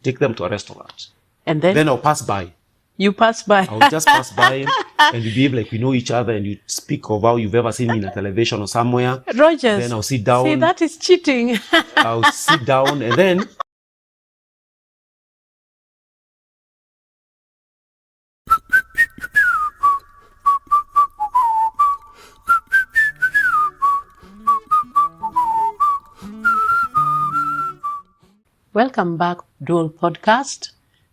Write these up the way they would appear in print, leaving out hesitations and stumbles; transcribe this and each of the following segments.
take them to a restaurant. And then I'll pass by. You pass by. I'll just pass by and we behave like we know each other, and you speak of how you've ever seen me in a television or somewhere. Rogers. Then I'll sit down. See, that is cheating. I'll sit down and then Welcome back, DUOL Podcast.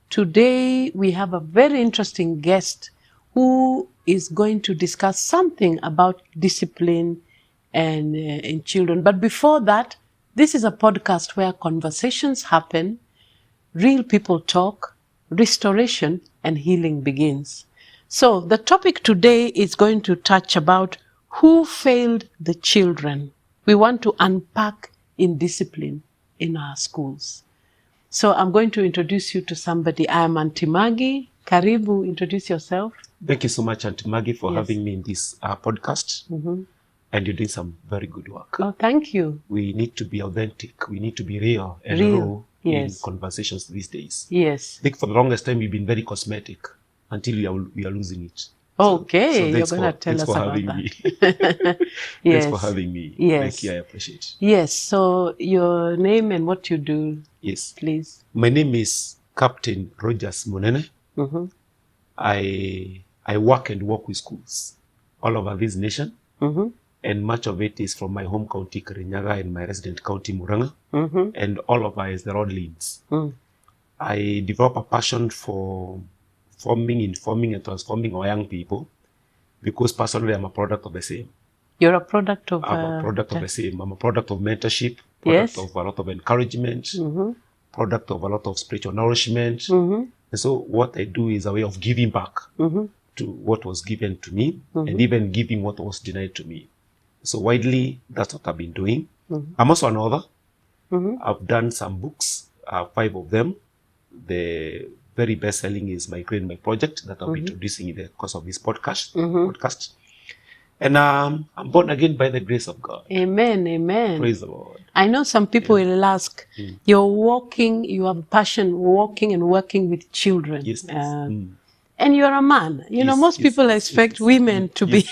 Today we have a very interesting guest who is going to discuss something about discipline and in children. But before that, this is a podcast where conversations happen, real people talk, restoration and healing begins. So the topic today is going to touch about who failed the children. We want to unpack indiscipline in our schools. So I'm going to introduce you to somebody. I am Auntie Maggie. Karibu, introduce yourself. Thank you so much, Auntie Maggie, for having me in this podcast. Mm-hmm. And you're doing some very good work. Oh, thank you. We need to be authentic. We need to be real and raw in conversations these days. Yes. I think for the longest time we've been very cosmetic until we are losing it. Okay, so you're going to tell us about that. Yes. Thanks for having me. Yes. Thank you, I appreciate it. Yes, so your name and what you do, yes, please. My name is Captain Rogers Munene. Mm-hmm. I work and work with schools all over this nation. Mm-hmm. And much of it is from my home county, Kirinyaga, and my resident county, Muranga. Mm-hmm. And all of it is the road leads. Mm. I develop a passion for forming, informing, and transforming our young people because personally I'm a product of the same. You're a product of... I'm a product of the same. I'm a product of mentorship, product of a lot of encouragement, mm-hmm. product of a lot of spiritual nourishment. Mm-hmm. And so what I do is a way of giving back mm-hmm. to what was given to me mm-hmm. and even giving what was denied to me. So widely, that's what I've been doing. Mm-hmm. I'm also an author. Mm-hmm. I've done some books, 5 of them. The very best-selling is My Grain, My Project that I'll be introducing in the course of this podcast. And I'm born again by the grace of God. Amen, amen. Praise the Lord. I know some people will ask, you have a passion walking and working with children. Yes, and you're a man. You know, most people expect women to be...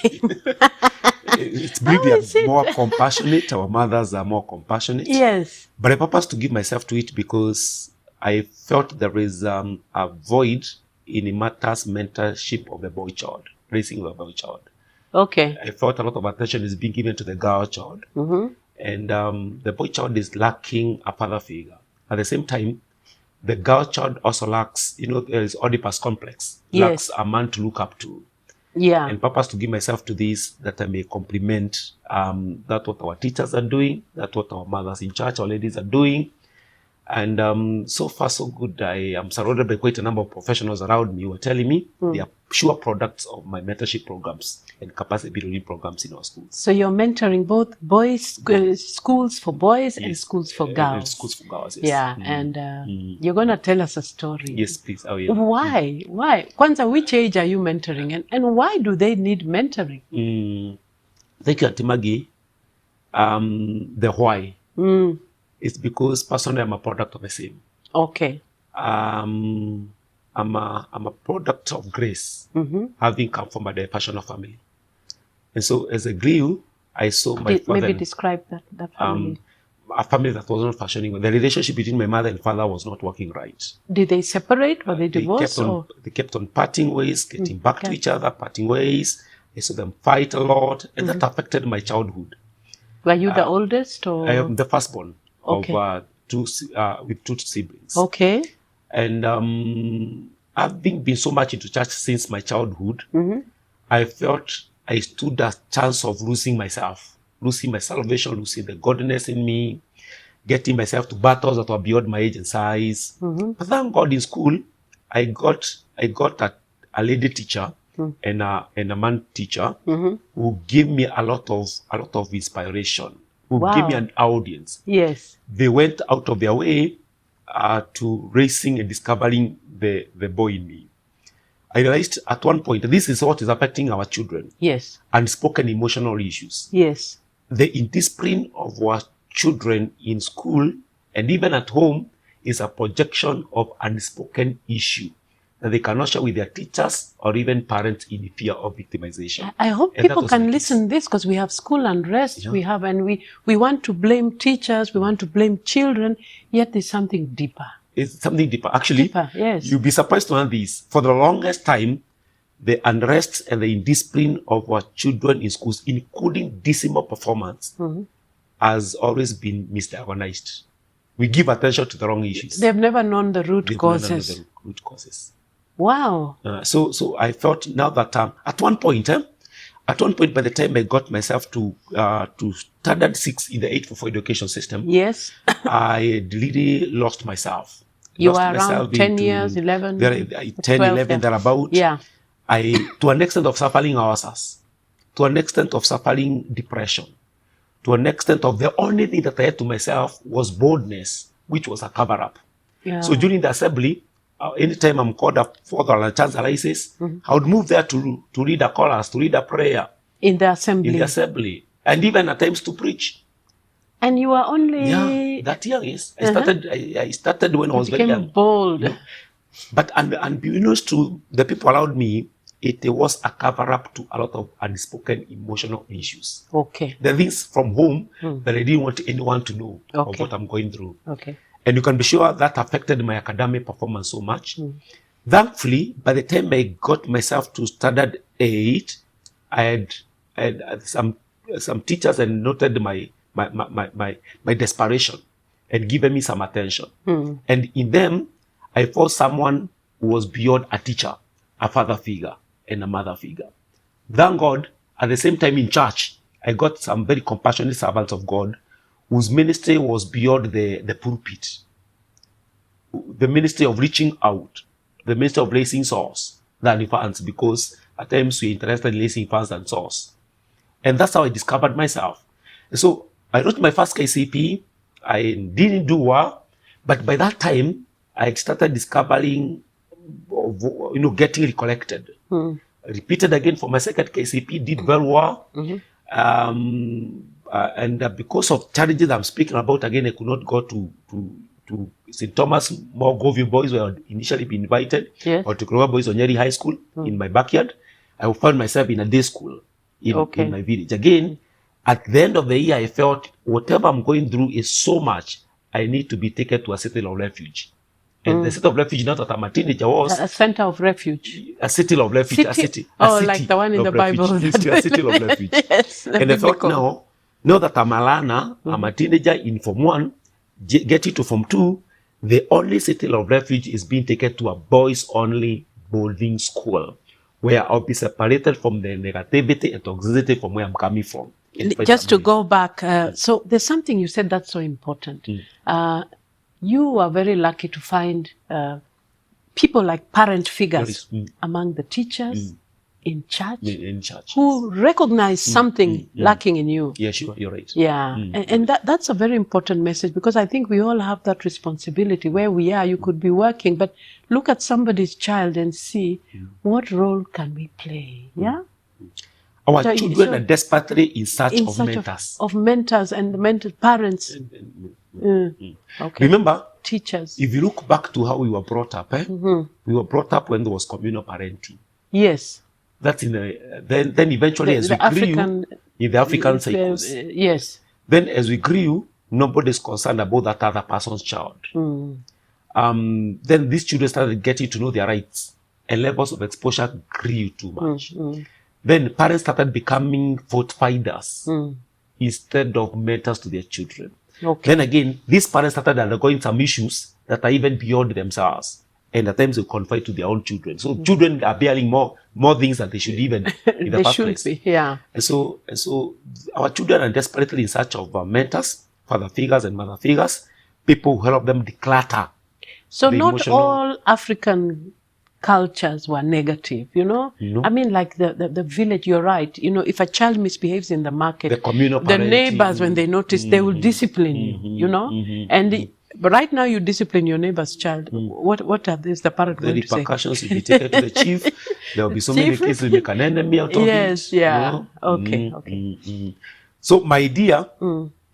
It's really more compassionate. Our mothers are more compassionate. Yes. But I purpose to give myself to it because I felt there is a void in matters mentorship of the boy child, raising the boy child. Okay. I felt a lot of attention is being given to the girl child. Mm-hmm. And the boy child is lacking a father figure. At the same time, the girl child also lacks, there is Oedipus complex. Lacks a man to look up to. Yeah. And purpose to give myself to this, that I may complement that what our teachers are doing, that what our mothers in church, our ladies are doing. And so far, so good. I am surrounded by quite a number of professionals around me who are telling me they are pure products of my mentorship programs and capacity building programs in our schools. So you're mentoring both boys, schools for boys and schools for girls. And schools for girls, yes. Yeah, and you're going to tell us a story. Yes, please. Oh, yeah. Why? Why? Kwanza, which age are you mentoring? And why do they need mentoring? Thank you, Auntie Maggie. The why. It's because personally I'm a product of the same. Okay. I'm a product of grace, having come from a dysfunctional family. And so as I grew, I saw my father... Maybe describe that family. A family that wasn't functioning. The relationship between my mother and father was not working right. Did they separate or they divorced? They kept on parting ways, getting back to each other, parting ways. I saw them fight a lot, and that affected my childhood. Were you the oldest? Or? I am the firstborn. Okay. Of with 2 siblings. Okay. And I've been so much into church since my childhood. I felt I stood a chance of losing myself, losing my salvation, losing the godliness in me, getting myself to battles that were beyond my age and size. But thank God in school, I got a lady teacher and a man teacher who gave me a lot of inspiration. Who gave me an audience. Yes. They went out of their way to raising and discovering the boy in me. I realized at one point, this is what is affecting our children. Yes. Unspoken emotional issues. Yes. The indiscipline of our children in school and even at home is a projection of unspoken issue that they cannot share with their teachers or even parents in fear of victimization. I hope people can listen this, because we have school unrest, and we want to blame teachers, we want to blame children, yet there's something deeper. It's something deeper. Actually, yes. You'll be surprised to learn this. For the longest time, the unrest and the indiscipline of our children in schools, including decimal performance, has always been misdiagnosed. We give attention to the wrong issues. They've never known the root causes. Wow. So I felt now that at one point, by the time I got myself to standard 6 in the 844 education system, yes, I really lost myself. You were around 10 years, 11? 10, 11, thereabout. Yeah. To an extent of suffering ulcers, to an extent of suffering depression, to an extent of the only thing that I had to myself was boldness, which was a cover-up. Yeah. So during the assembly, anytime I'm called up for the chance arises, I would move there to read a chorus, to read a prayer. In the assembly? And even at times to preach. And you were only... Yeah, that young, yes. I started when I was very young. Bold. Yeah. But unbeknownst to the people around me, it was a cover-up to a lot of unspoken emotional issues. Okay. The things from home that I didn't want anyone to know of what I'm going through. Okay. And you can be sure that affected my academic performance so much. Thankfully, by the time I got myself to standard 8, I had some teachers and noted my desperation and given me some attention. And in them, I found someone who was beyond a teacher, a father figure and a mother figure. Thank God, at the same time in church, I got some very compassionate servants of God whose ministry was beyond the pulpit. The ministry of reaching out, the ministry of raising souls than funds, because at times we're interested in raising funds and souls. And that's how I discovered myself. So I wrote my first KCP. I didn't do well, but by that time, I had started discovering, getting recollected. Repeated again for my second KCP, did very well. And because of challenges I'm speaking about, again, I could not go to St. Thomas More Govio Boys, where I had initially been invited, or to Krowa Boys on Nyeri High School in my backyard. I found myself in a day school in my village. Again, at the end of the year, I felt whatever I'm going through is so much, I need to be taken to a city of refuge. And the city of refuge, not that I'm a teenager, was a center of refuge. A city of refuge. A city like the one in the Bible. A city of refuge. Yes, and I thought now that I'm a learner, I'm a teenager in Form 1, getting to Form 2, the only city of refuge is being taken to a boys-only boarding school, where I'll be separated from the negativity and toxicity from where I'm coming from. Just to go back, so there's something you said that's so important. You are very lucky to find people like parent figures among the teachers in church, who recognize something lacking in you. Yeah, sure, you're right. Yeah, and that's a very important message, because I think we all have that responsibility. Where we are, you could be working, but look at somebody's child and see what role can we play. Yeah. Our children are desperately in search of mentors. Of mentors and mentor parents. Okay. Remember, teachers. If you look back to how we were brought up, we were brought up when there was communal parenting. Yes. That's in the then eventually as we grew in the African cycles. Yes. Then as we grew, nobody's concerned about that other person's child. Then these children started getting to know their rights, and levels of exposure grew too much. Then parents started becoming fault finders instead of mentors to their children. Okay. Then again, these parents started undergoing some issues that are even beyond themselves, and at times they confide to their own children. So children are bearing more things than they should even in the first place. Be, yeah. And so our children are desperately in search of mentors, father figures and mother figures, people who help them declutter. So not all African cultures were negative, No. I mean, like the village, you're right. If a child misbehaves in the market, the neighbors, when they notice, they will discipline you, And but right now you discipline your neighbor's child. What are these, the parent going to say? The repercussions will be taken to the chief. There will be so many cases will make an enemy out of it. Yes, yeah. Okay. So my idea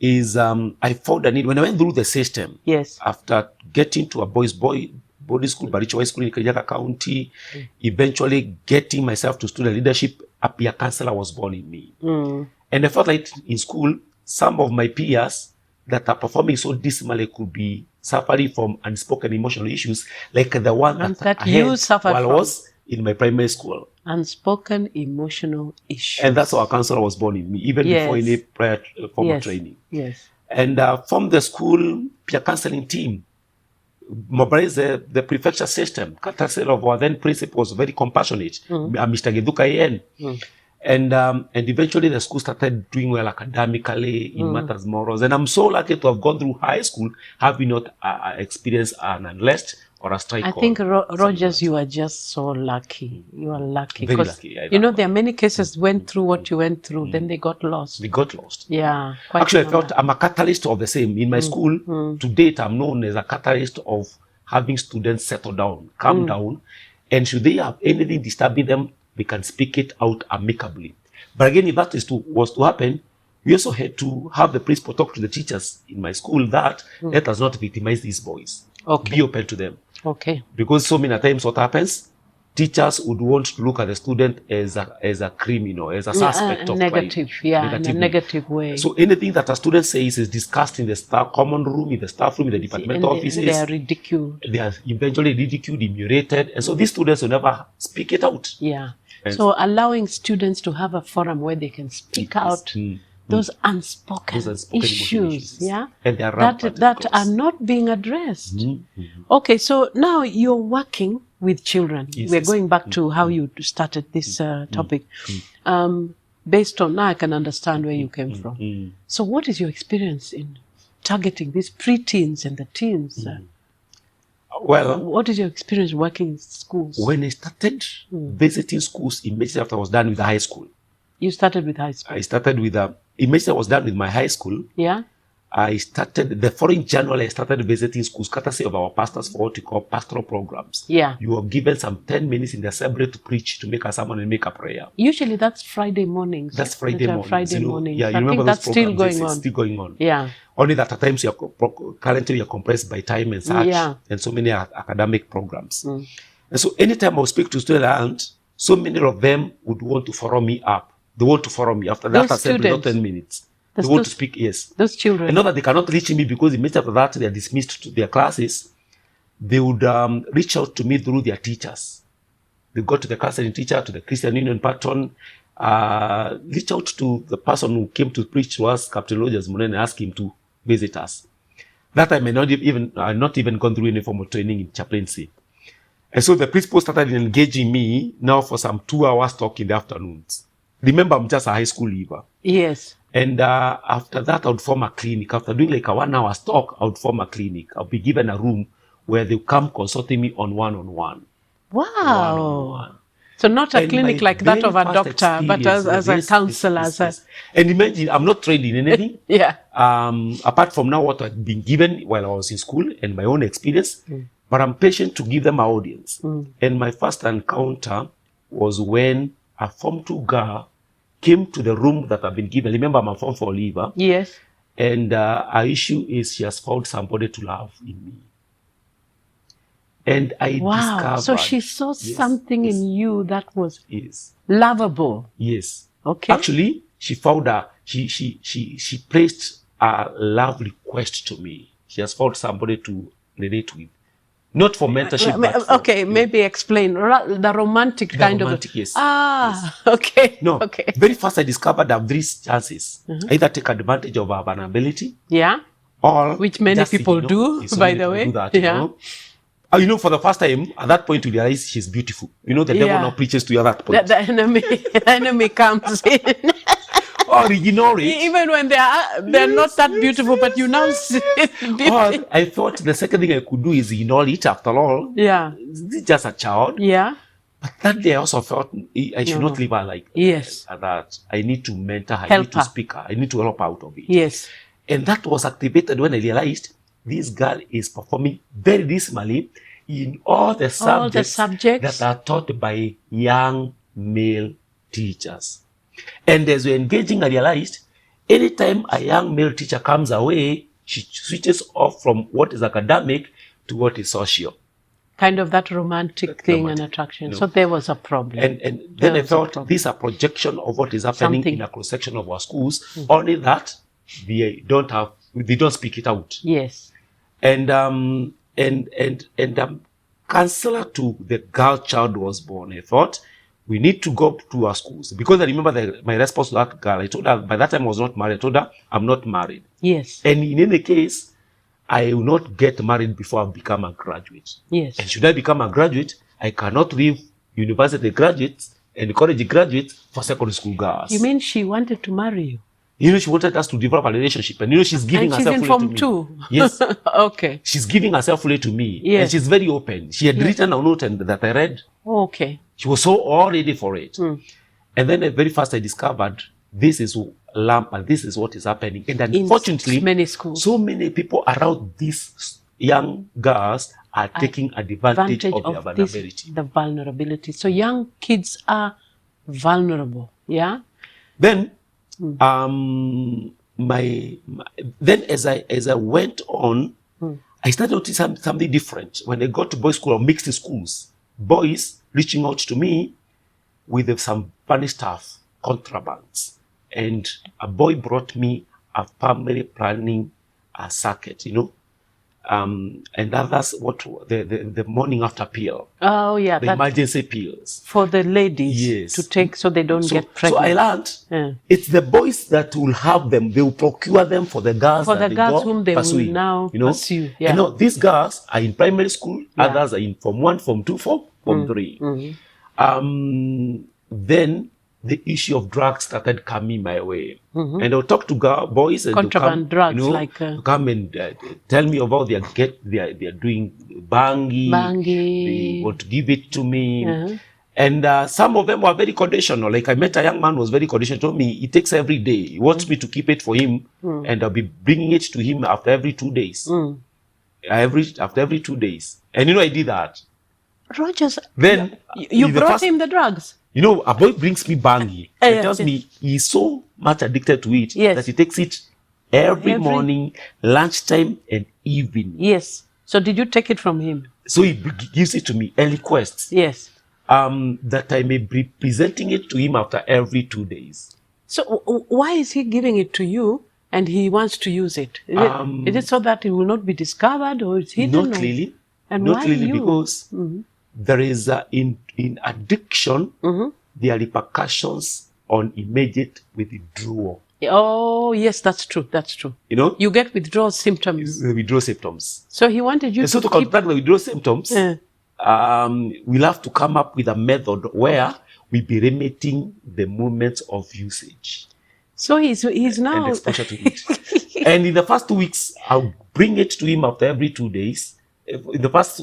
is I found a need when I went through the system. Yes. After getting to a boarding school, Baricho High School in Kajiado County, eventually getting myself to student leadership, a peer counselor was born in me. And I felt like in school, some of my peers that are performing so dismally could be suffering from unspoken emotional issues, like the one that I you had suffered while I from. was in my primary school. Unspoken emotional issues. And that's how a counselor was born in me, even before any prior formal training. Yes. And from the school peer counseling team, mobilized the prefecture system. Courtesy of our then principal was very compassionate, Mr. Geduka Yen. And eventually the school started doing well academically in matters morals. And I'm so lucky to have gone through high school, having not experienced an unrest or a strike. I think, Rogers, you are just so lucky. You are lucky. Very lucky. You know, there are many cases went through what you went through, then they got lost. They got lost. Yeah. Actually, I felt I'm a catalyst of the same. In my school, to date, I'm known as a catalyst of having students settle down, calm down, and should they have anything disturbing them, they can speak it out amicably. But again, if that was to happen, we also had to have the principal talk to the teachers in my school that let us not victimize these boys. Okay. Be open to them. Okay. Because so many times what happens, teachers would want to look at the student as a criminal, as a suspect of negative, crime. in a negative way. So anything that a student says is discussed in the common room, in the staff room, in the departmental offices. They are ridiculed. They are eventually ridiculed, emulated. And so these students will never speak it out. Yeah. So allowing students to have a forum where they can speak out those unspoken issues, yeah, and they are that are not being addressed. Okay, so now you're working with children. We're going back to how you started this topic. Based on now, I can understand where you came from. So what is your experience in targeting these preteens and the teens? Well, what is your experience working in schools? When I started visiting schools immediately after I was done with the high school. You started with high school? I started with, immediately I was done with my high school. Yeah. I started, the following January, I started visiting schools, courtesy of our pastors for what we call pastoral programs. Yeah. You were given some 10 minutes in the assembly to preach, to make a sermon and make a prayer. Usually that's Friday mornings. That's Friday mornings. Friday mornings. Yeah, you I remember think that's those programs? Still going on. It's still going on. Yeah. Only that at times currently you're compressed by time and such, and so many academic programs. And so anytime I would speak to students, so many of them would want to follow me up. They want to follow me after that assembly, not 10 minutes. They want to speak, yes. Those children. And not that they cannot reach me because immediately after that they are dismissed to their classes. They would reach out to me through their teachers. They go to the counseling teacher, to the Christian Union patron, reach out to the person who came to preach to us, Captain Rogers Munene, and ask him to visit us. That time I not even gone through any form of training in chaplaincy. And so the principal started engaging me now for some 2 hours talk in the afternoons. Remember, I'm just a high school leaver. Yes. And after that, I would form a clinic. After doing like a 1 hour talk, I would form a clinic. I'll be given a room where they come consulting me on one-on-one. Wow. One-on-one. So not a clinic like that of a doctor, but as a counselor. Yes. And imagine, I'm not trained in anything. Yeah. Apart from now what I've been given while I was in school and my own experience, but I'm patient to give them an audience. And my first encounter was when a Form 2 girl came to the room that I've been given. Remember, I'm a Form 4 leaver. Yes. And our issue is she has found somebody to love in me. And I discovered. So she saw something in you that was lovable. Yes. Okay. Actually, she found she placed a love request to me. She has found somebody to relate with. Not for mentorship, but for, okay, maybe explain the romantic kind of. Yes. Okay. No. Okay. Very fast, I discovered I have 3 chances. Either take advantage of our vulnerability. Yeah. Or which many people do, by the way. You know, for the first time, at that point, you realize she's beautiful. You know, the devil now preaches to you at that point. The enemy comes in. Or ignore it. Even when they're not that beautiful, but you now see it. Or I thought the second thing I could do is ignore it. After all, this is just a child. Yeah. But that day I also felt I should not leave her like that. I need to mentor her. I need to speak her. I need to help her out of it. Yes. And that was activated when I realized this girl is performing very dismally in all the subjects that are taught by young male teachers. And as we're engaging, I realized anytime a young male teacher comes away, she switches off from what is academic to what is social. Kind of that romantic thing and attraction. No. So there was a problem. And then I felt this is a projection of what is happening in a cross-section of our schools, only that they don't speak it out. Yes. And counselor to the girl child was born. I thought we need to go to our schools, because I remember my response to that girl. I told her, by that time I was not married. I told her I'm not married. Yes. And in any case, I will not get married before I become a graduate. Yes. And should I become a graduate, I cannot leave university graduates and college graduates for secondary school girls. You mean she wanted to marry you? You know, she wanted us to develop a relationship, and she's giving herself in fully to Form me. 2. Yes. Okay. She's giving herself fully to me. Yes. And she's very open. She had written a note that I read. Okay. She was so all ready for it. And then at very fast I discovered this is lamp and this is what is happening. And unfortunately, many schools, so many people around these young girls are taking advantage of their vulnerability. The vulnerability. So young kids are vulnerable. Yeah. Then, then as I went on, I started noticing something different. When I got to boys' school or mixed schools, boys reaching out to me with some funny stuff, contrabands. And a boy brought me a family planning circuit, and others the morning after pill. Oh yeah, the emergency pills for the ladies, yes, to take so they don't get pregnant. So I learned it's the boys that will have them. They will procure them for the girls. For the girls whom they pursuing, will now pursue. Yeah. These girls are in primary school. Others are in Form 1, Form 2, Form 3. Then the issue of drugs started coming my way. And I'll talk to boys and contraband drugs, come and tell me about they are doing banging. They want to give it to me. And some of them were very conditional. Like I met a young man who was very conditional. Told me it takes every day. He wants me to keep it for him, and I'll be bringing it to him after every 2 days. After every 2 days. And I did that. Rogers, then you brought him the drugs. A boy brings me bangi. He tells me he's so much addicted to it that he takes it every morning, lunchtime, and evening. Yes. So did you take it from him? So he gives it to me and requests. Yes. That I may be presenting it to him after every 2 days. So why is he giving it to you and he wants to use it? Is it so that it will not be discovered, or is hidden? Not really. And not why really, you? because there is in addiction, there are repercussions on immediate withdrawal. Oh, yes, that's true. That's true. You get withdrawal symptoms. Withdrawal symptoms. So he wanted you to contract the withdrawal symptoms. We'll have to come up with a method where we be limiting the moments of usage. So he's now and exposure to it. And in the first 2 weeks, I'll bring it to him after every 2 days. In the first,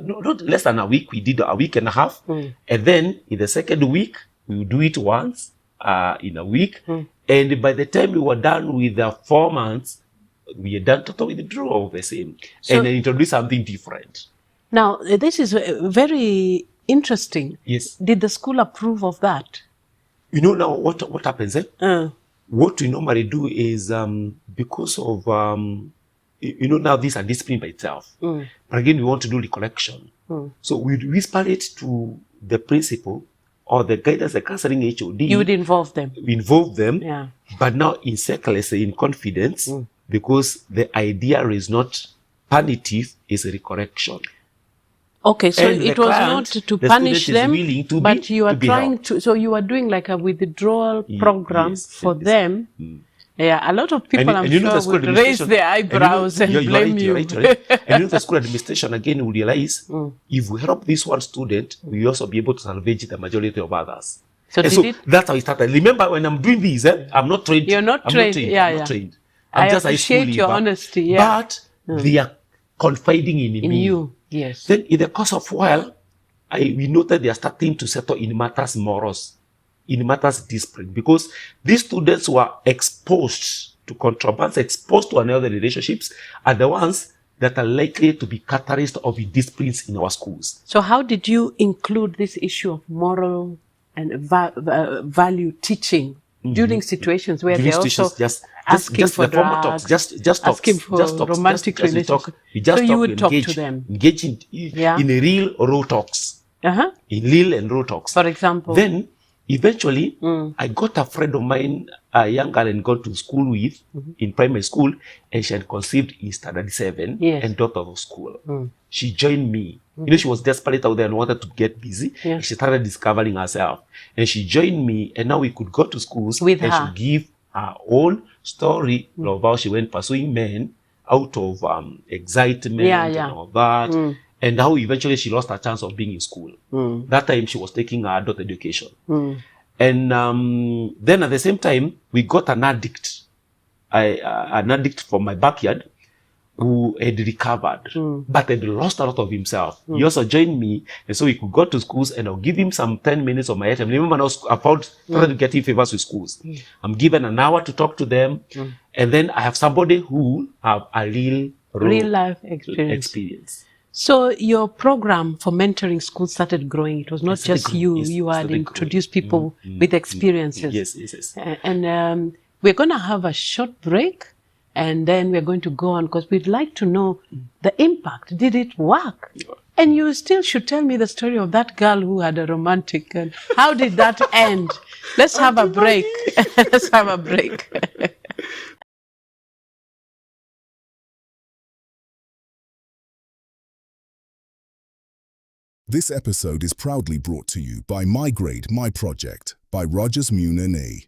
not less than a week, we did a week and a half. And then in the second week, we will do it once in a week. And by the time we were done with the 4 months, we had done total withdrawal of the same. And then introduce something different. Now, this is very interesting. Yes. Did the school approve of that? Now what happens? What we normally do is because of now these are discipline by itself. But again, we want to do recollection. So we whisper it to the principal or the guidance, the counseling HOD. You would involve them. We involve them. Yeah. But now in circles, in confidence, because the idea is not punitive, is a recollection. Okay, so it was not to punish them, but you are trying to, so you are doing like a withdrawal program for them. Yeah, a lot of people, I'm sure, would raise their eyebrows and blame you. And the school administration, again, will realize if we help this one student, we will also be able to salvage the majority of others. So that's how it started. Remember, when I'm doing this, I'm not trained. You're not trained. I'm not trained. I appreciate your honesty. But they are confiding in me. In you, yes. Then in the course of a while, we noted they are starting to settle in matters morals, in matters discipline, because these students who are exposed to contrabands, exposed to unhealthy relationships, are the ones that are likely to be catalysts of disciplines in our schools. So how did you include this issue of moral and value teaching during situations where During they're situations, also just asking for the formal drugs, talks, just talks, asking for just talks, romantic just we relationship. talk. We just So you talk, would we talk to engage, them. engage in a real raw talks. Uh-huh. In real and raw talks. For example. Then, eventually, I got a friend of mine, a young girl, and got to school with in primary school, and she had conceived in standard 7 and dropped out of school. She joined me. You know, she was desperate out there and wanted to get busy. And she started discovering herself. And she joined me, and now we could go to schools with and her. she give her own story of how she went pursuing men out of excitement and all that. And how eventually she lost her chance of being in school. That time she was taking her adult education. And then at the same time, we got an addict from my backyard who had recovered, but had lost a lot of himself. He also joined me, and so we could go to schools, and I'll give him some 10 minutes of my time. Remember, I was about to get in favors with schools. I'm given an hour to talk to them, and then I have somebody who have a real life experience. So your program for mentoring schools started growing. It was not just you. You had introduced people with experiences. Yes. And we're going to have a short break, and then we're going to go on because we'd like to know the impact. Did it work? And you still should tell me the story of that girl who had a romantic. And how did that end? Let's have a break. Let's have a break. This episode is proudly brought to you by Migrate My Project by Rogers Munene.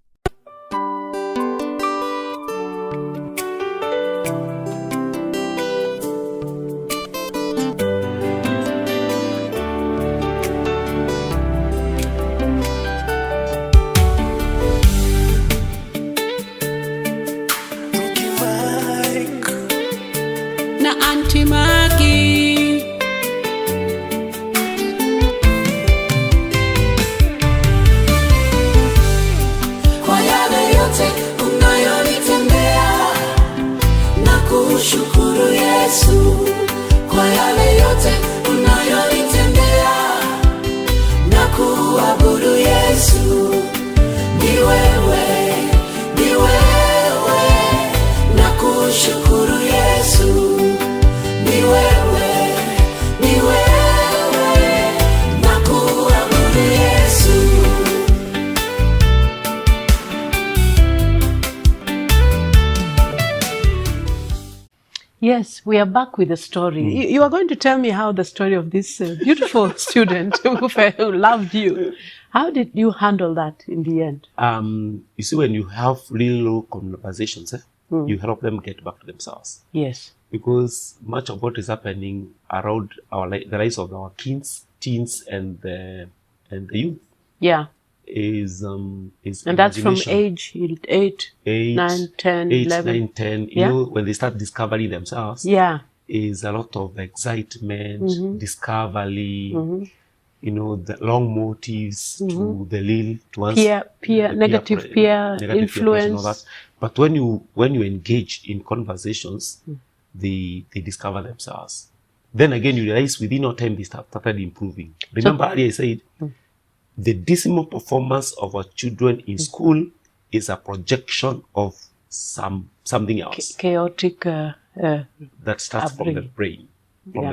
Na anti-magi kwa yale yote unayonitendea, na kushukuru Yesu kwa yale yote unayonitendea, na kuabudu Yesu. Ni wewe, ni wewe, na kushukuru Yesu. Ni wewe, ni wewe, na kuabudu Yesu. Yes, we are back with the story. You are going to tell me how the story of this beautiful student who loved you. How did you handle that in the end? You see, when you have real conversations, you help them get back to themselves. Yes. Because much of what is happening around the lives of our teens, and the youth, is and that's from age 8, 9, 10, 11. 9, 10. You know, when they start discovering themselves, is a lot of excitement, discovery. You know, the long motives to the real, to us, negative peer influence. And all that. But when you engage in conversations, they discover themselves. Then again, you realize within no time they started improving. Remember earlier I said, the dismal performance of our children in school is a projection of something else. Chaotic. That starts from the brain, from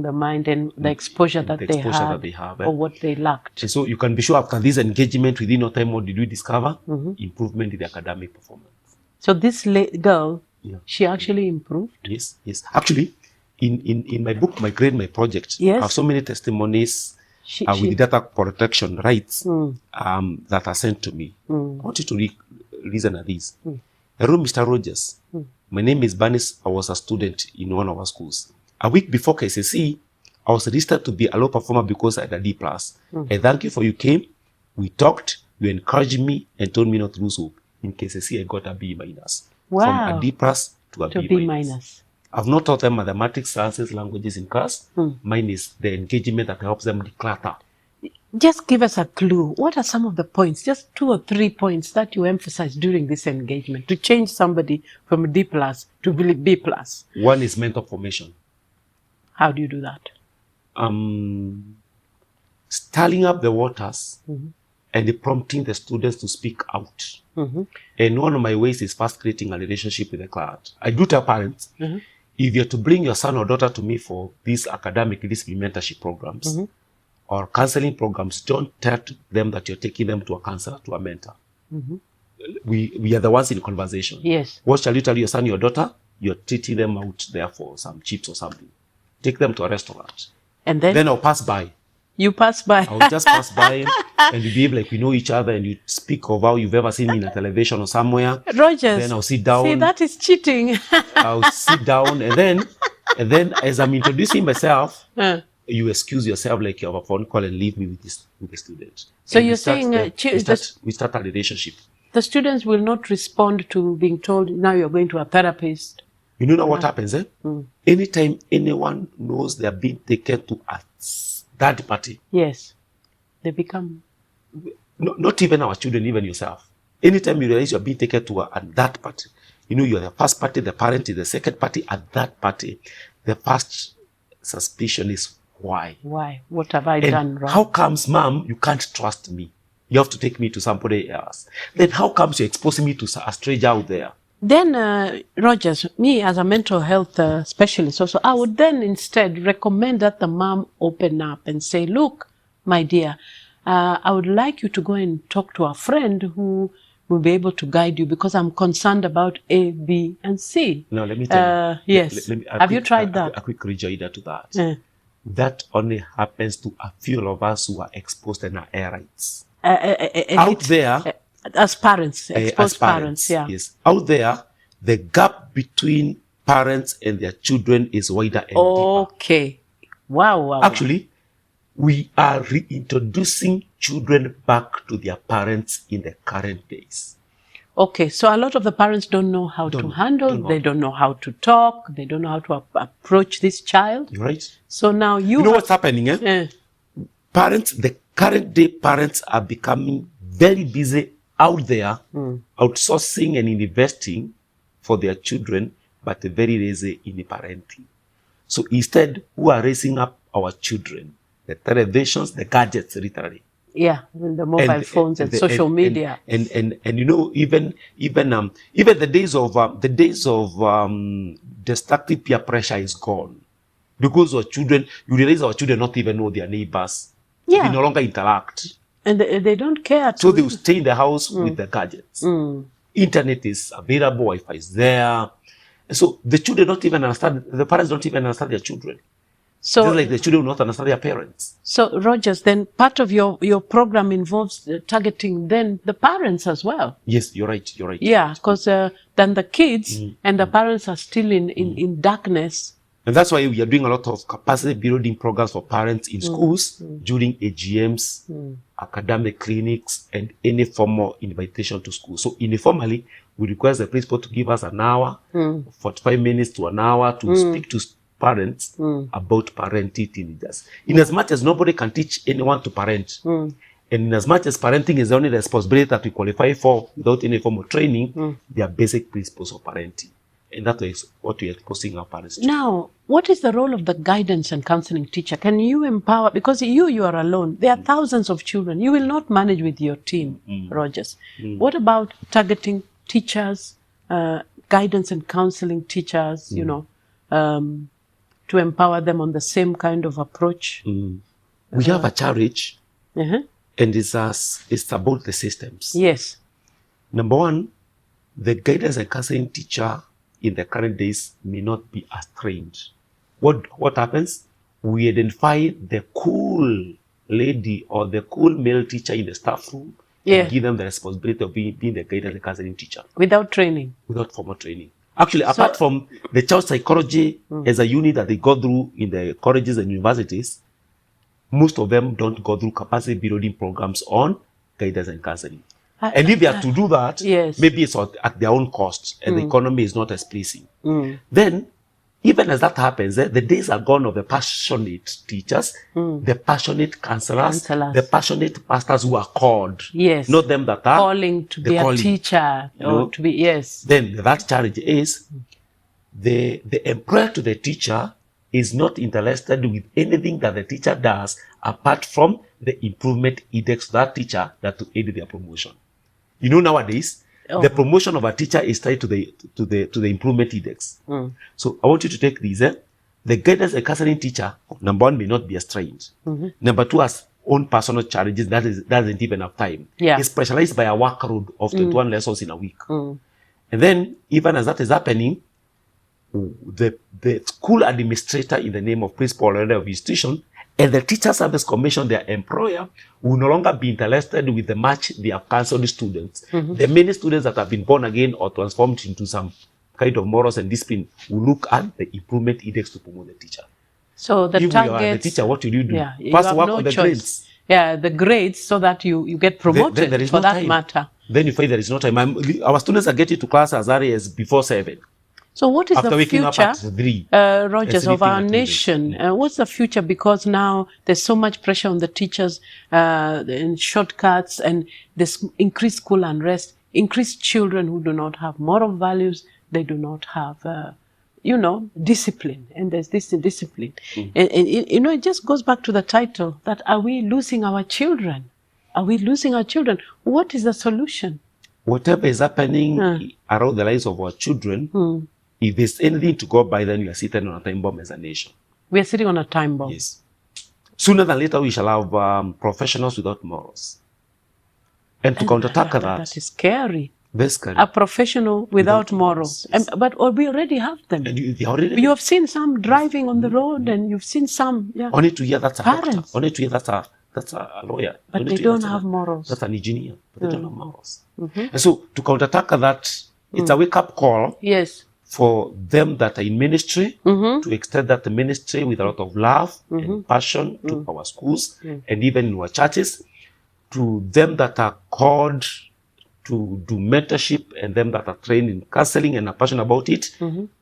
the mind, and the exposure that they have, or what they lacked. And so you can be sure after this engagement, within no time, what did we discover? Improvement in the academic performance. So this girl, she actually improved? Yes. Actually, in my book, My Grade, My Project, I have so many testimonies with data protection rights that are sent to me. I want you to listen to this. Hello, Mr. Rogers. My name is Banis. I was a student in one of our schools. A week before KCSE, I was registered to be a low performer because I had a D+. I thank you for you came. We talked. You encouraged me and told me not to lose hope. In KCSE, I got a B-. Wow. From a D+ to a B-. I've not taught them mathematics, sciences, languages in class. Mine is the engagement that helps them declutter. Just give us a clue. What are some of the points, just 2 or 3 points that you emphasize during this engagement to change somebody from a D+ to B+? One is mental formation. How do you do that? Stirring up the waters and prompting the students to speak out. And one of my ways is first creating a relationship with the client. I do tell parents, if you're to bring your son or daughter to me for these academic discipline mentorship programs or counseling programs, don't tell them that you're taking them to a counselor, to a mentor. We are the ones in conversation. Yes. What shall you tell your son, your daughter? You're treating them out there for some chips or something. Take them to a restaurant. And then I'll pass by. you pass by. I'll just pass by and you behave like we know each other and you speak of how you've ever seen me in a television or somewhere. Rogers. Then I'll sit down. See, that is cheating. I'll sit down and then as I'm introducing myself, you excuse yourself like you have a phone call and leave me with the student. So And you're saying we start a relationship. the students will not respond to being told, now you're going to a therapist. You know what happens, eh? Anytime anyone knows they're being taken to a third party, Yes. They become... not even our children, even yourself. Anytime you realize you're being taken to a that party, you know, you're the first party, the parent is the second party, at that party, the first suspicion is why? Why? What have I And done wrong? how comes, mom, you can't trust me? You have to take me to somebody else. Then how comes you're exposing me to a stranger out there? Then, Rogers, me as a mental health specialist also, I would then instead recommend that the mom open up and say, look, my dear, I would like you to go and talk to a friend who will be able to guide you because I'm concerned about A, B, and C. No, let me tell you. Yes. Have you tried that? A quick rejoinder to that. That only happens to a few of us who are exposed and are airites. Out there, as parents, exposed parents, yeah. Yes. Out there, the gap between parents and their children is wider and deeper. Okay. Wow. Actually, we are reintroducing children back to their parents in the current days. Okay, so a lot of the parents don't know how to handle, they don't know how to talk, they don't know how to approach this child. Right. So now you know what's happening, eh? Parents, the current day parents are becoming very busy out there, outsourcing and investing for their children, but very lazy in parenting. So instead, who are raising up our children? The televisions, the gadgets, literally. Yeah, and the mobile phones and social media. And you know, even the days of destructive peer pressure is gone. Because our children, you realize our children not even know their neighbors. Yeah. They no longer interact. And they don't care. So they will stay in the house with the gadgets. Internet is available, Wi-Fi is there. And so the children don't even understand, the parents don't even understand their children. So, just like the children will not understand their parents. So, Rogers, then part of your program involves targeting then the parents as well. Yes, you're right. Yeah, because then the kids and the parents are still in darkness. And that's why we are doing a lot of capacity building programs for parents in schools during AGMs, academic clinics, and any formal invitation to school. So informally, we request the principal to give us an hour, 45 minutes to an hour to speak to parents about parenting teenagers. In as much as nobody can teach anyone to parent, and in as much as parenting is the only responsibility that we qualify for without any form of training, there are basic principles of parenting. And that is what we are exposing our parents to. Now, what is the role of the guidance and counseling teacher? Can you empower, because you are alone. There are thousands of children. You will not manage with your team, Rogers. What about targeting teachers, guidance and counseling teachers, you know, to empower them on the same kind of approach? We have a challenge, and it's about the systems. Yes. Number one, the guidance and counseling teacher in the current days may not be as trained. What happens? We identify the cool lady or the cool male teacher in the staff room and give them the responsibility of being the guidance and counseling teacher. Without training? Without formal training. Actually, apart from the child psychology as a unit that they go through in the colleges and universities, most of them don't go through capacity building programs on guidance and counseling. And if they have to do that, maybe it's at their own cost and the economy is not as pleasing. Then, even as that happens, the days are gone of the passionate teachers, the passionate counselors, the passionate pastors who are called. Yes. Not them that are calling to be a teacher or to be, Then that challenge is the employer to the teacher is not interested with anything that the teacher does apart from the improvement index of that teacher that to aid their promotion. You know, nowadays, the promotion of a teacher is tied to the improvement index. So I want you to take these. The guidance a counseling teacher, number one, may not be trained. Number two, has own personal challenges. That doesn't even have time. He's specialized by a workload of 21 lessons in a week. And then, even as that is happening, the school administrator, in the name of principal or head of institution, and the teacher service commission, their employer, will no longer be interested with the match they have counseled students. The many students that have been born again or transformed into some kind of morals and discipline will look at the improvement index to promote the teacher. So the if targets, you are the teacher, what will you do? You First have work no on the choice. grades. Yeah, the grades, so that you get promoted There is for no that time. matter. Then you find there is no time. Our students are getting to class as early as before 7. So what is After the waking future, up at 3. Rogers, of sleeping our at 3. nation? What's the future? Because now there's so much pressure on the teachers, and shortcuts, and this increased school unrest, increased children who do not have moral values, they do not have, discipline. And there's this discipline. And, it just goes back to the title, that are we losing our children? Are we losing our children? What is the solution? Whatever is happening around the lives of our children, if there's anything to go by, then we are sitting on a time bomb as a nation. We are sitting on a time bomb. Yes. Sooner than later, we shall have professionals without morals. And to counterattack that is scary. Very scary. A professional without morals. Yes. But we already have them. And they You have seen some driving on the road, and you've seen some. Yeah. only to hear that's a doctor. Parents. Only to hear that's a lawyer. But Only they to hear don't that's have morals. That's an engineer, but they don't have morals. And so to counterattack that, it's a wake-up call Yes. for them that are in ministry to extend that ministry with a lot of love and passion to our schools and even in our churches, to them that are called to do mentorship and them that are trained in counseling and are passionate about it,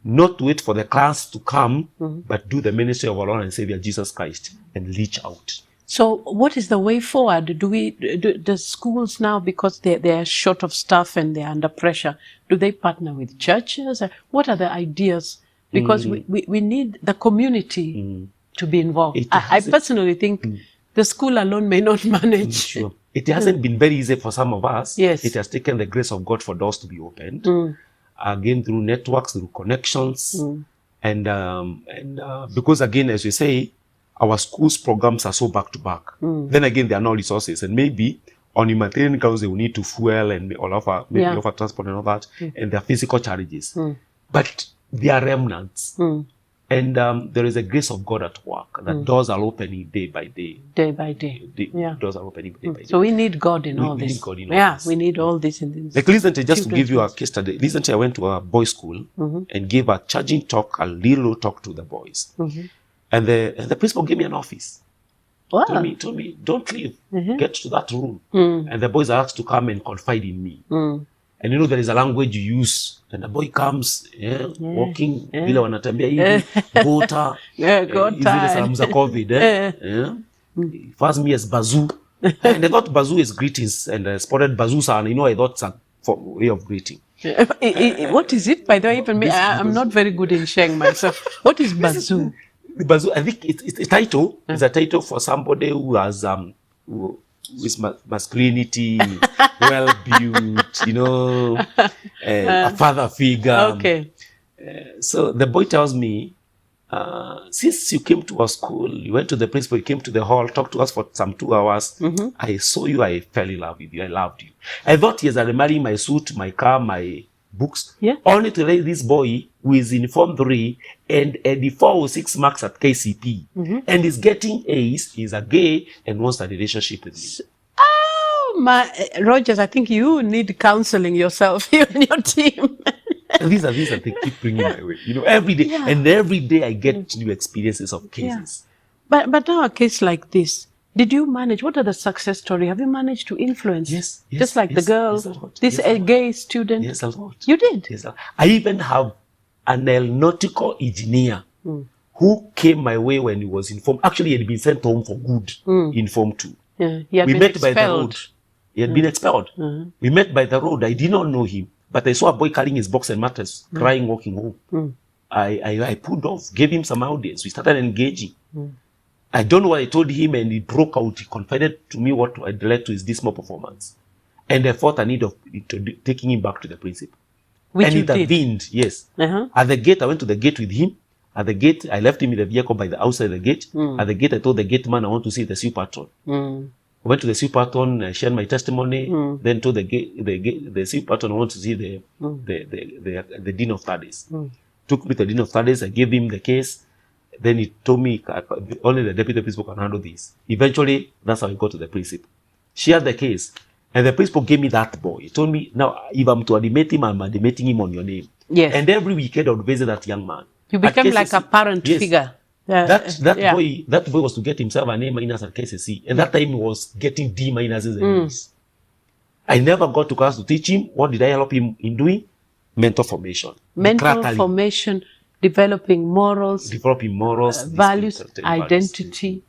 not to wait for the class to come, but do the ministry of our Lord and Savior Jesus Christ and reach out. So what is the way forward? The schools now, because they are short of staff and they are under pressure, do they partner with churches? What are the ideas? Because we need the community to be involved. I personally think the school alone may not manage. Sure. It hasn't been very easy for some of us. Yes. It has taken the grace of God for doors to be opened. Again, through networks, through connections. And because again, as we say, our schools programs are so back to back. Then again, there are no resources. And maybe on humanitarian grounds, they will need to fuel and offer transport and all that. And there are physical challenges. But they are remnants. And there is a grace of God at work. That doors are opening day by day. Day by day. Doors are opening day by day. So we need God in all We this. need God in all this. We need all this in this. Like recently, just to give you a case study, recently I went to a boys' school and gave a charging talk, a little talk to the boys. And the principal gave me an office. Wow. Told me, don't leave. Get to that room. And the boys are asked to come and confide in me. And there is a language you use. And the boy comes, walking, vile wanatembea hivi, gota, zile salamu za COVID. He first me as bazoo. And I thought bazoo is greetings. And I spotted bazoo and I thought it's a way of greeting. What is it, by the way? Even me, I'm not very good in sharing myself. What is bazoo? Bazoo, I think it's a title. It's a title for somebody who has with masculinity, well-built, a father figure. Okay. So the boy tells me, since you came to our school, you went to the principal, you came to the hall, talked to us for some 2 hours. I saw you, I fell in love with you, I loved you. I thought, yes, I'll marry my suit, my car, my books, only to let this boy who is in Form 3 and 4 or 6 marks at KCP and is getting A's, is a gay and wants a relationship with me. Oh, Rogers, I think you need counseling yourself, you and your team. And these are things that they keep bringing my way, every day. And every day I get new experiences of cases. But now a case like this, did you manage? What are the success story? Have you managed to influence? Yes. Just like the girl, this gay student. Yes, a lot. You did? Yes. I even have an aeronautical engineer who came my way when he was in Form. Actually, he had been sent home for good in Form 2. Yeah, he had we been met expelled. by the road. He had been expelled. We met by the road. I did not know him, but I saw a boy carrying his box and mattress, crying, walking home. I pulled off, gave him some audience. We started engaging. I don't know what I told him, and he broke out. He confided to me what had led to his dismal performance. And I felt a need of taking him back to the principal. Which and you intervened, did. yes. Uh-huh. At the gate, I went to the gate with him. At the gate, I left him in the vehicle by the outside the gate. At the gate, I told the gate man, I want to see the SU patron. I went to the SU patron, I shared my testimony, then told the SU patron, I want to see the Dean of Studies. Took me to the Dean of Studies, I gave him the case. Then he told me, only the deputy principal can handle this. Eventually, that's how I got to the principal. Shared the case. And the principal gave me that boy. He told me, now, if I'm to admit him, I'm admitting him on your name. Yes. And every weekend I would visit that young man. You became like a parent figure. That boy was to get himself an A- at KCC. And that time he was getting D- in English. I never got to class to teach him. What did I help him in doing? Mental formation. Mental formation, developing morals, values, identity.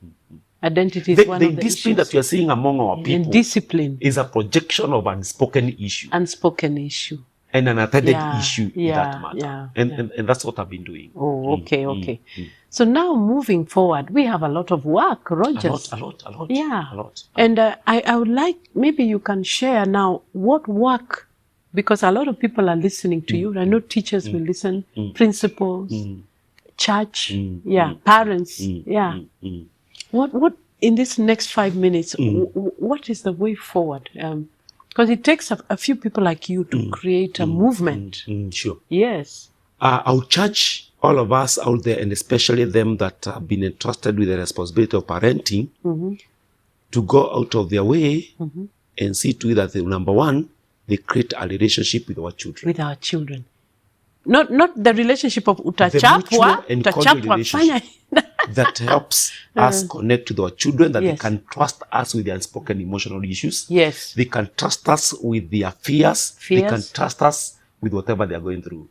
Identity is one of the discipline issues. that you are seeing among our people And discipline is a projection of unspoken issue. And an attended issue in that matter. And that's what I've been doing. Oh, okay. So now moving forward, we have a lot of work, Rogers. A lot. Yeah. A lot. And I would like, maybe you can share now what work, because a lot of people are listening to you. I know teachers will listen, principals, church, parents, What in this next 5 minutes, what is the way forward? Because it takes a few people like you to create a movement. Sure. Yes. I'll charge all of us out there, and especially them that have been entrusted with the responsibility of parenting, to go out of their way and see to it that, number one, they create a relationship with our children. Not the relationship of utachapwa relationship that helps us connect with our children, that they can trust us with their unspoken emotional issues. Yes. They can trust us with their fears. They can trust us with whatever they are going through.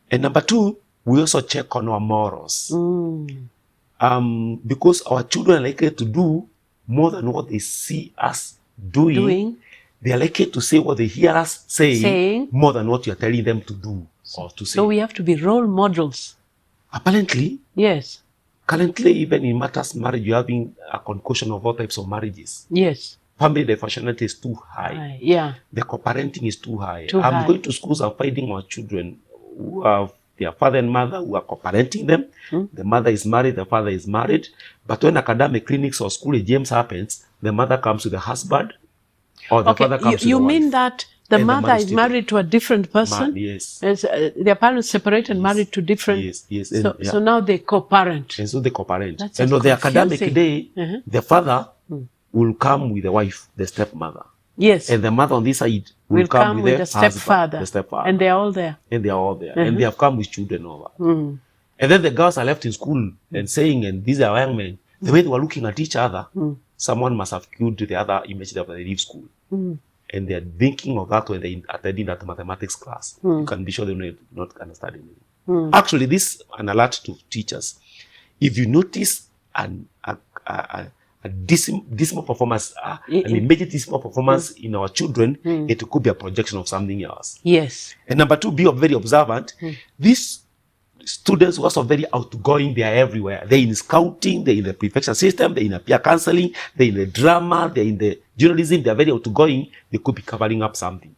And number two, we also check on our morals. Because our children are likely to do more than what they see us doing. They are likely to say what they hear us saying more than what you are telling them to do or to say. So we have to be role models. Apparently, yes. Currently, even in matters marriage, you're having a concoction of all types of marriages. Yes. Family diversity is too high. Yeah. The co-parenting is too high. I'm going to schools and finding our children who have their father and mother who are co-parenting them. The mother is married, the father is married. But when academic clinics or school exams happens, the mother comes with the husband or the father comes with the wife. You mean that the mother is married to a different person? Yes. Their parents separated and married to different. Yes. So now they co-parent. And so they co-parent. And on the academic day, the father will come with the wife, the stepmother. Yes. And the mother on this side will come with the stepfather. And they are all there. And they have come with children over. And then the girls are left in school and saying, and these are young men, the way they were looking at each other, someone must have killed the other immediately after they leave school. And they're thinking of that when they're attending that mathematics class. You can be sure they will not understand anything. Actually, this is an alert to teachers. If you notice a dismal performance, an immediate dismal performance in our children, it could be a projection of something else. Yes. And number two, be very observant. These students who are also very outgoing, they are everywhere. They're in scouting, they're in the prefecture system, they're in the peer counseling, they're in the drama, they're in the journalism, they're very outgoing. They could be covering up something.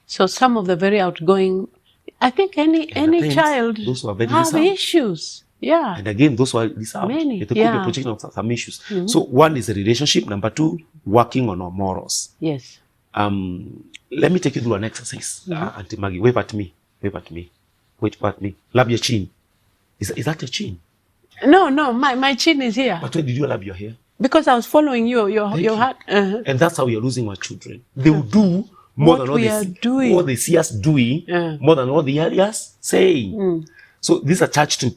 So some of the very outgoing, I think any child those who are very have issues. Yeah. And again, those who are reserved, it could be a projection of some issues. So one is a relationship. Number two, working on our morals. Yes. Let me take you through an exercise. Auntie Maggie, wave at me. Wait at me. Lab your chin. Is that your chin? No, my chin is here. But when did you lab your hair? Because I was following your hat. And that's how we are losing our children. They will do more than what they see us doing, more than what they hear us saying. So this is a charge to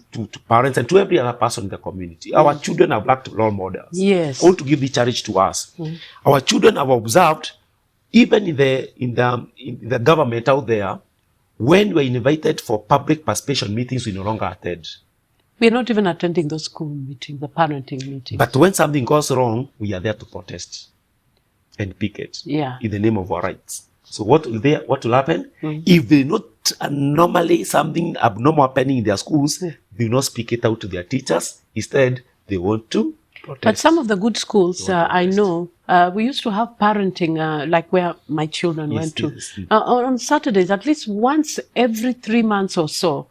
parents and to every other person in the community. Our children have lacked role models. Yes. I want to give this charge to us. Our children have observed, even in the government out there, when we're invited for public participation meetings, we no longer attend. We're not even attending those school meetings, the parenting meetings. But when something goes wrong, we are there to protest and picket in the name of our rights. So what will happen? If they not normally something abnormal happening in their schools, they will not speak it out to their teachers. Instead, they want to protest. But some of the good schools, I know, we used to have parenting, like where my children went to. On Saturdays, at least once every 3 months or so,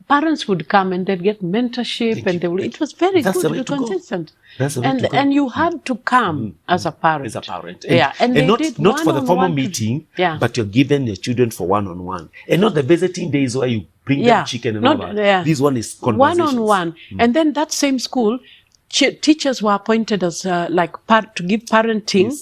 parents would come and they'd get mentorship, and it was very good. It was consistent. And you had to come as a parent. As a parent. And they not for the formal meeting, but you're giving your children for one-on-one. And not the visiting days where you bring them chicken and all that. This one is conversations. One-on-one. And then that same school, teachers were appointed as to give parenting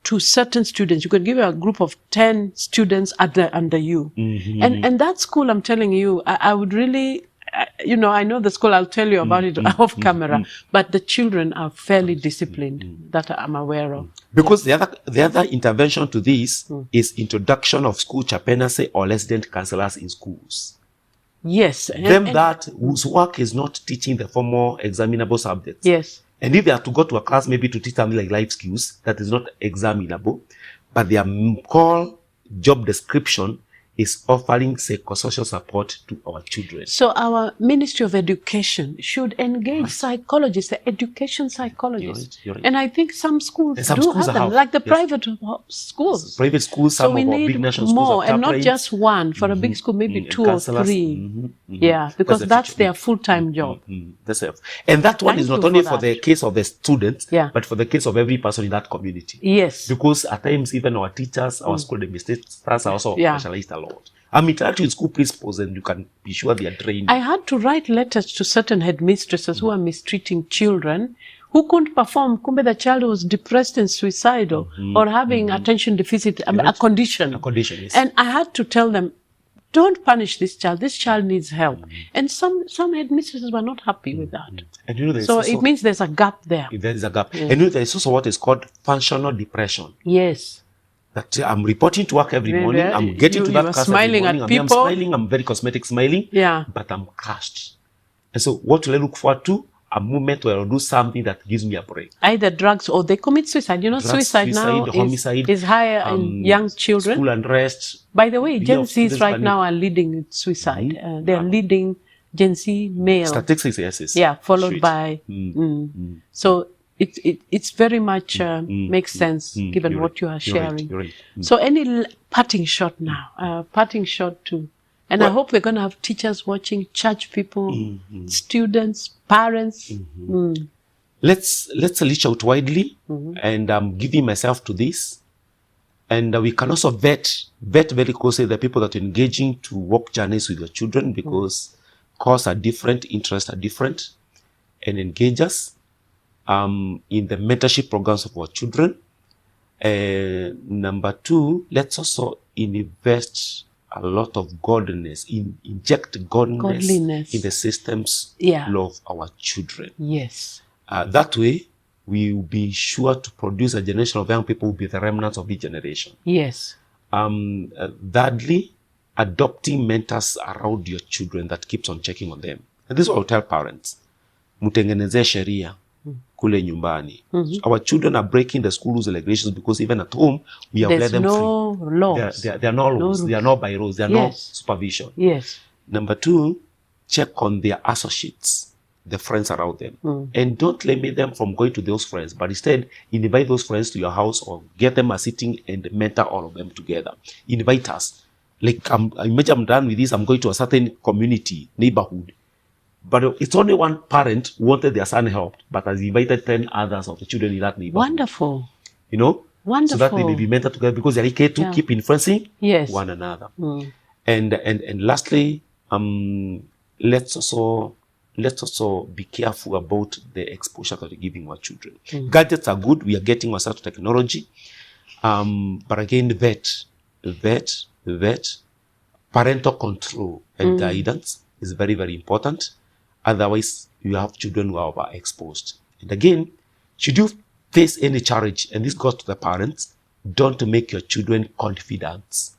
to certain students. You could give a group of 10 students under you. And that school, I'm telling you, I would really, I know the school, I'll tell you about it off camera, but the children are fairly disciplined, that I'm aware of. Because the other intervention to this is introduction of school chaplaincy or resident counselors in schools. Yes. Whose work is not teaching the formal examinable subjects. Yes. And if they are to go to a class maybe to teach something like life skills, that is not examinable, but their core job description is offering psychosocial support to our children. So our Ministry of Education should engage psychologists, the education psychologists. You're right. And I think some schools do have them, like the private schools. Private schools, some of our big national schools more, and not just one. For a big school, maybe 2 or 3. Yeah, because that's their full-time job. That's it. And that one is not only for the case of the students, but for the case of every person in that community. Yes. Because at times even our teachers, our school administrators are also specialized a lot. I'm interacting with school principals, and you can be sure they are trained. I had to write letters to certain headmistresses who are mistreating children who couldn't perform. Kumbe the child was depressed and suicidal or having attention deficit, a condition. A condition, yes. And I had to tell them, don't punish this child. This child needs help. And some headmistresses were not happy with that. And so it means there's a gap there. There is a gap. And there's also what is called functional depression. Yes. That I'm reporting to work every morning. I'm getting to that class smiling every morning. at people. I'm smiling. I'm very cosmetic smiling. Yeah. But I'm crushed. And so what will I look forward to? A moment where I'll do something that gives me a break. Either drugs or they commit suicide. Suicide now is higher in young children. School unrest. By the way, Gen Zs right now are leading suicide. They're leading Gen Z male. Statistics, yes. Yeah, followed by. So it's very much makes sense given what you are sharing. You're right. So any parting shot now? Parting shot too. And I hope we're going to have teachers watching, church people, students, parents. Let's reach out widely, and I'm giving myself to this. And we can also vet very closely the people that are engaging to walk journeys with your children, because causes are different, interests are different, and engage us in the mentorship programs of our children. Number 2, let's also invest a lot of godliness, inject godliness in the systems of our children. Yes. That way, we will be sure to produce a generation of young people who will be the remnants of each generation. Yes. Thirdly, adopting mentors around your children that keeps on checking on them. And this is what I'll tell parents. Mutengeneze sheria kule nyumbani. Our children are breaking the school rules and regulations because even at home, we have let them free. Laws. There are no laws. There are no by rules. There are no supervision. Yes. Number 2, check on their associates, the friends around them. And don't limit them from going to those friends, but instead invite those friends to your house or get them a sitting and mentor all of them together. Invite us. Like, imagine I'm done with this, I'm going to a certain community, neighborhood. But it's only one parent who wanted their son helped, but has invited 10 others of the children in that neighborhood. Wonderful. Wonderful. So that they may be mentored together, because they're okay to keep influencing one another. And lastly, let's also be careful about the exposure that we're giving our children. Gadgets are good. We are getting ourselves to technology. But again, vet. Parental control and guidance is very, very important. Otherwise, you have children who are overexposed. And again, should you face any challenge, and this goes to the parents, don't make your children confidants.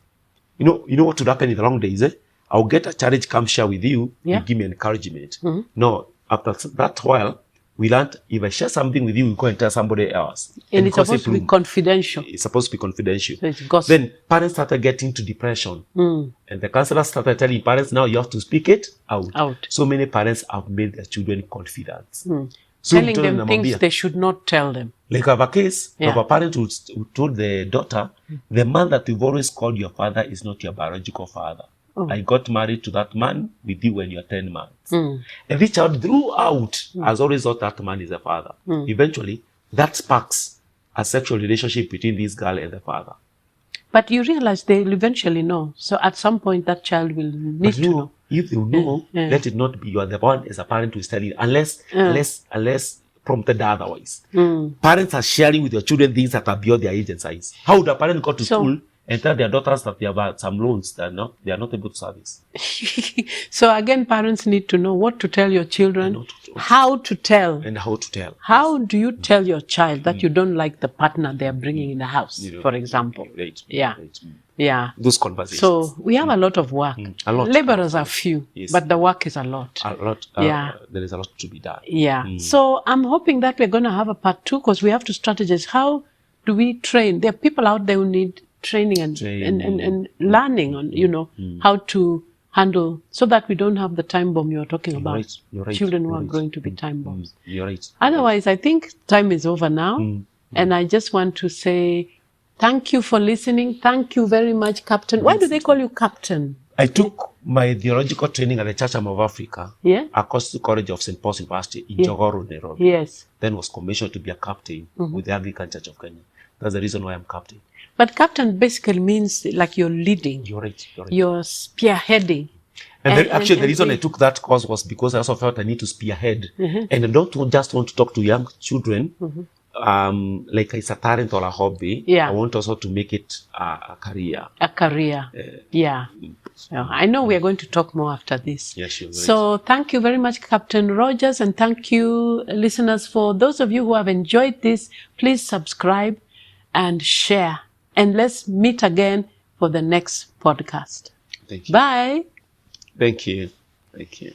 You know what would happen in the long days? I'll get a challenge, come share with you, you give me encouragement. No, after that while, We learned if I share something with you, we go and tell somebody else. And it's supposed to be confidential. It's supposed to be confidential. So it's gossip. Then parents started getting to depression. And the counselor started telling parents, now you have to speak it out. So many parents have made their children confident. So telling them things they should not tell them. Like I have a case of a parent who told the daughter, the man that you've always called your father is not your biological father. I got married to that man with you when you're 10 months. And this child throughout has always thought that man is a father. Eventually, that sparks a sexual relationship between this girl and the father. But you realize they'll eventually know. So at some point, that child will need to know. If you know, let it not be you are the one as a parent who is telling you, unless prompted otherwise. Parents are sharing with your children things that are beyond their age and size. How would a parent go to school and tell their daughters that they have some loans that they are not able to service? So again, parents need to know what to tell your children, how to tell. And how to tell. How do you tell your child that you don't like the partner they are bringing in the house, for example? Yeah. Those conversations. So we have a lot of work. A lot. Laborers are few, but the work is a lot. A lot. There is a lot to be done. Yeah. So I'm hoping that we're going to have a part 2 because we have to strategize. How do we train? There are people out there who need training and learning on, how to handle, so that we don't have the time bomb you're talking about. You're right. Children who are going to be time bombs. You're right. Otherwise, I think time is over now. And I just want to say thank you for listening. Thank you very much, Captain. Why do they call you Captain? I took my theological training at the Church of Africa, across the College of St. Paul's University in Jogoro, Nairobi. Yes. Then was commissioned to be a captain with the Anglican Church of Kenya. That's the reason why I'm captain. But captain basically means like you're leading. You're right. You're spearheading. And the reason I took that course was because I also felt I need to spearhead. And I don't just want to talk to young children like it's a talent or a hobby. I want also to make it a career. A career. I know we are going to talk more after this. Yes, you're right. So thank you very much, Captain Rogers, and thank you, listeners. For those of you who have enjoyed this, please subscribe and share. And let's meet again for the next podcast. Thank you. Bye. Thank you. Thank you.